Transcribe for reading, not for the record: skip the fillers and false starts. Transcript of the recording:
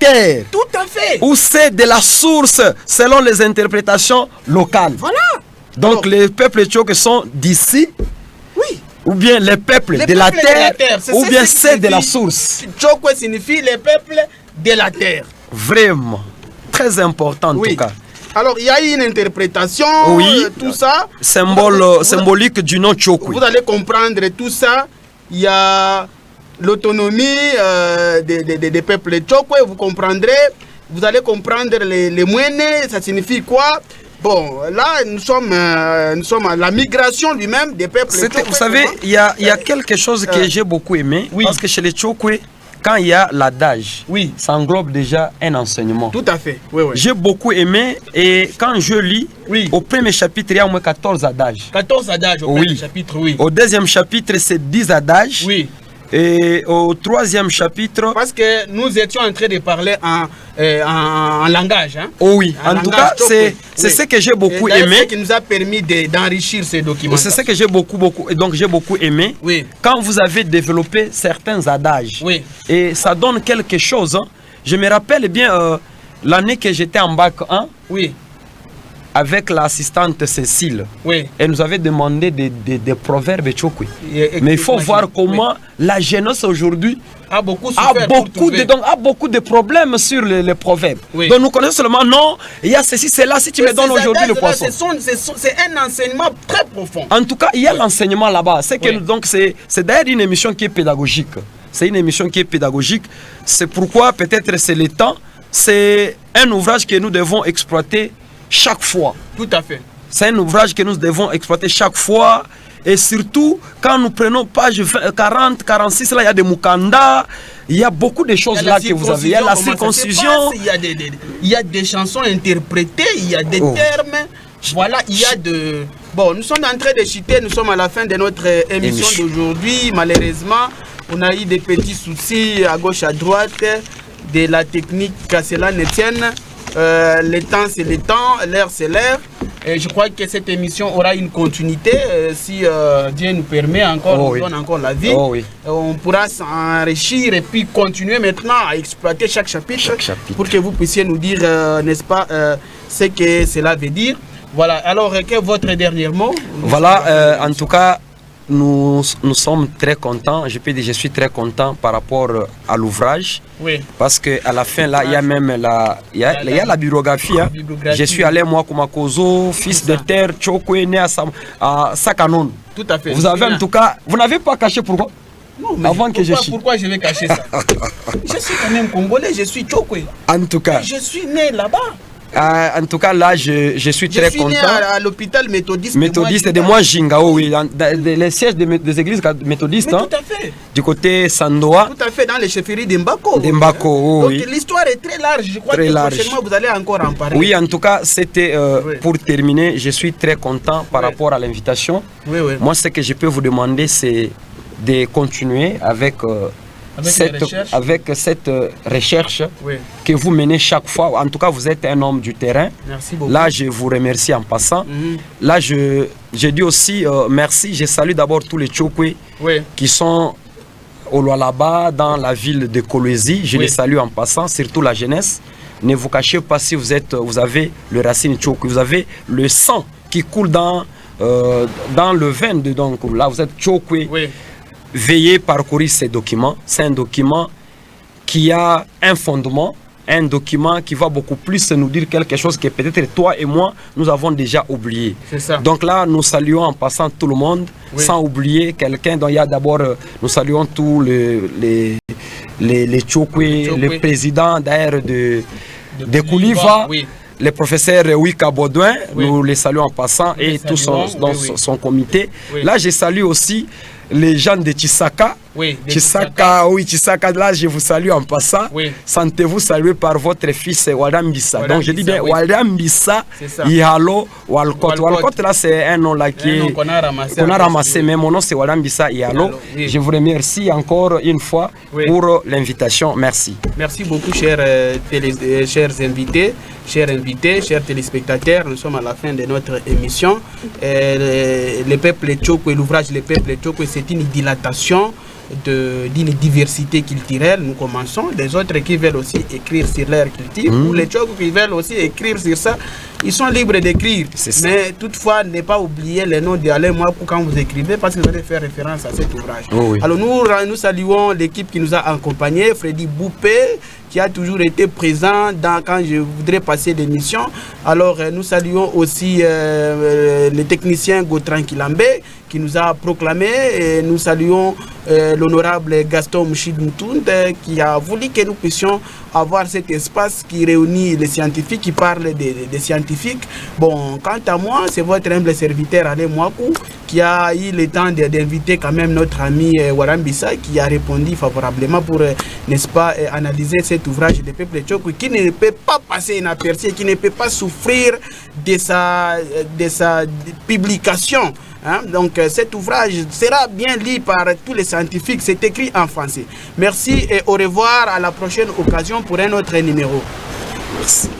terre. Tout à fait. Ou c'est de la source selon les interprétations locales. Voilà. Donc Alors, les peuples éthiopiens sont d'ici. oui. Ou bien les peuples Les de la peuples terre. C'est Ou bien ce qui c'est de la signifie- source. Chokwe signifie les peuples de la terre. Vraiment. Très important en Oui. tout cas. Alors, il y a une interprétation, Oui. tout ça. Symbolique du nom Chokwe. Vous allez comprendre tout ça. Il y a l'autonomie des peuples Chokwe, vous comprendrez. Vous allez comprendre les Mwene, ça signifie quoi? Bon, là, nous sommes à la migration lui-même des peuples Chokwe. Vous savez, il y a quelque chose que j'ai beaucoup aimé. Oui. Parce que chez les Chokwe, quand il y a l'adage, Oui. ça englobe déjà un enseignement. Tout à fait, oui, oui. J'ai beaucoup aimé et quand je lis, Oui. au premier chapitre, il y a au moins 14 adages. 14 adages au Oui. premier chapitre, oui. Au deuxième chapitre, c'est 10 adages. Oui, Et au troisième chapitre, parce que nous étions en train de parler en langage. Hein? oh oui, Un en tout langage cas, Chokwe. c'est Oui. ce que j'ai beaucoup Et d'ailleurs, aimé. ce qui nous a permis d'enrichir ces documents. C'est ce que j'ai beaucoup, et donc j'ai beaucoup aimé. Oui. Quand vous avez développé certains adages, Oui. et ça donne quelque chose. Hein. Je me rappelle bien l'année que j'étais en bac 1 Oui, avec l'assistante Cécile. oui. Elle nous avait demandé des proverbes Chokwe. Et Mais il faut imagine, voir comment oui. la jeunesse aujourd'hui a beaucoup a souffert pour trouver. a beaucoup de problèmes sur les proverbes. Oui. Donc nous connaissons seulement non, il y a ceci, c'est là, si tu me Et donnes ces aujourd'hui le adages-là, poisson. c'est un enseignement très profond. En tout cas, il y a l'enseignement là-bas. C'est que Oui. donc c'est d'ailleurs une émission qui est pédagogique. C'est une émission qui est pédagogique. C'est pourquoi peut-être c'est le temps. C'est un ouvrage que nous devons exploiter chaque fois. Tout à fait. C'est un ouvrage que nous devons exploiter chaque fois. Et surtout, quand nous prenons page 40, 46, là, il y a des Mukanda, il y a beaucoup de choses là que vous avez. Il y a la circoncision. Il y a des chansons interprétées, il y a des termes. Voilà, il y a de... Bon, nous sommes en train de chuter, nous sommes à la fin de notre émission d'aujourd'hui. Malheureusement, on a eu des petits soucis à gauche, à droite, de la technique qu'à cela ne tienne. Le temps, c'est le temps, l'heure, c'est l'heure. Et je crois que cette émission aura une continuité si Dieu nous permet encore, nous donne encore la vie. Oh oui. On pourra s'enrichir et puis continuer maintenant à exploiter chaque chapitre, pour que vous puissiez nous dire, n'est-ce pas, ce que cela veut dire. Voilà, alors quel est votre dernier mot? Voilà, en tout cas, nous sommes très contents. Je peux dire, je suis très content par rapport à l'ouvrage. Oui. Parce qu'à la fin, là, il y a même il y a la bibliographie. Hein. Je suis allé, moi, Kumakozo, fils de terre, Chokwe, né à Sakanon. Tout à fait. Vous avez en tout cas, vous n'avez pas caché pourquoi? Non, mais avant que je chie. Pourquoi je vais cacher ça? Je suis quand même congolais, je suis Chokwe. En tout cas. Je suis né là-bas. En tout cas, là, je suis très content. Je suis né à l'hôpital méthodiste. Méthodiste de Mouajinga, oui. Les sièges des églises méthodistes. Tout à fait. Du côté Sandoa. Tout à fait, dans les chefferies d'Mbako. D'Mbako, oui. Donc l'histoire est très large. Je crois que prochainement, vous allez encore en parler. Oui, en tout cas, c'était pour terminer. Je suis très content par rapport à l'invitation. Oui, oui. Moi, ce que je peux vous demander, c'est de continuer avec cette recherche que vous menez chaque fois. En tout cas, vous êtes un homme du terrain. Merci beaucoup. Là, je vous remercie en passant. Là, je dis aussi merci. Je salue d'abord tous les Chokwe qui sont au Lualaba, dans la ville de Kolwezi. Je les salue en passant, surtout la jeunesse. Ne vous cachez pas si vous avez le racine Chokwe, vous avez le sang qui coule dans le veine. Donc là, vous êtes Chokwe. Veillez parcourir ces documents. C'est un document qui a un fondement, un document qui va beaucoup plus nous dire quelque chose que peut-être toi et moi, nous avons déjà oublié. C'est ça. Donc là, nous saluons en passant tout le monde, sans oublier quelqu'un dont il y a d'abord, nous saluons tous les Chokwe, le président d'ailleurs de Kouliva. Le professeur Wika Baudouin, nous les saluons en passant, et tout son comité. Là, je salue aussi les gens de Chisaka. Chisaka, là, je vous salue en passant. Sentez-vous salué par votre fils Wadambissa. Donc, je dis bien Wadambissa, Ihalo, Walcott. Walcott, là, c'est un nom là qu'on a ramassé, mais mon nom, c'est Wadambissa Ihalo. Je vous remercie encore une fois pour l'invitation. Merci. Merci beaucoup, chers invités. Chers téléspectateurs, nous sommes à la fin de notre émission. Le peuple Chokwe, l'ouvrage Le peuple Chokwe, c'est une dilatation d'une diversité culturelle. Nous commençons. Les autres qui veulent aussi écrire sur leur culture, ou les Tchoko qui veulent aussi écrire sur ça, ils sont libres d'écrire. Mais toutefois, ne pas oublier les noms d'Alain Mouakou quand vous écrivez, parce que vous allez faire référence à cet ouvrage. Alors nous saluons l'équipe qui nous a accompagnés, Freddy Boupé, qui a toujours été présent quand je voudrais passer l'émission. Alors nous saluons aussi le technicien Gautran Kilambé qui nous a proclamé, et nous saluons l'honorable Gaston Mouchid Moutound qui a voulu que nous puissions avoir cet espace qui réunit les scientifiques, qui parle des scientifiques. Bon, quant à moi, c'est votre humble serviteur Alain Mouakou qui a eu le temps d'inviter quand même notre ami Waram Bissa, qui a répondu favorablement pour, n'est-ce pas, analyser cet ouvrage de Peuple Tchoko, qui ne peut pas passer inaperçu, qui ne peut pas souffrir de sa publication. Hein? Donc cet ouvrage sera bien lu par tous les scientifiques, c'est écrit en français. Merci et au revoir, à la prochaine occasion pour un autre numéro. Merci.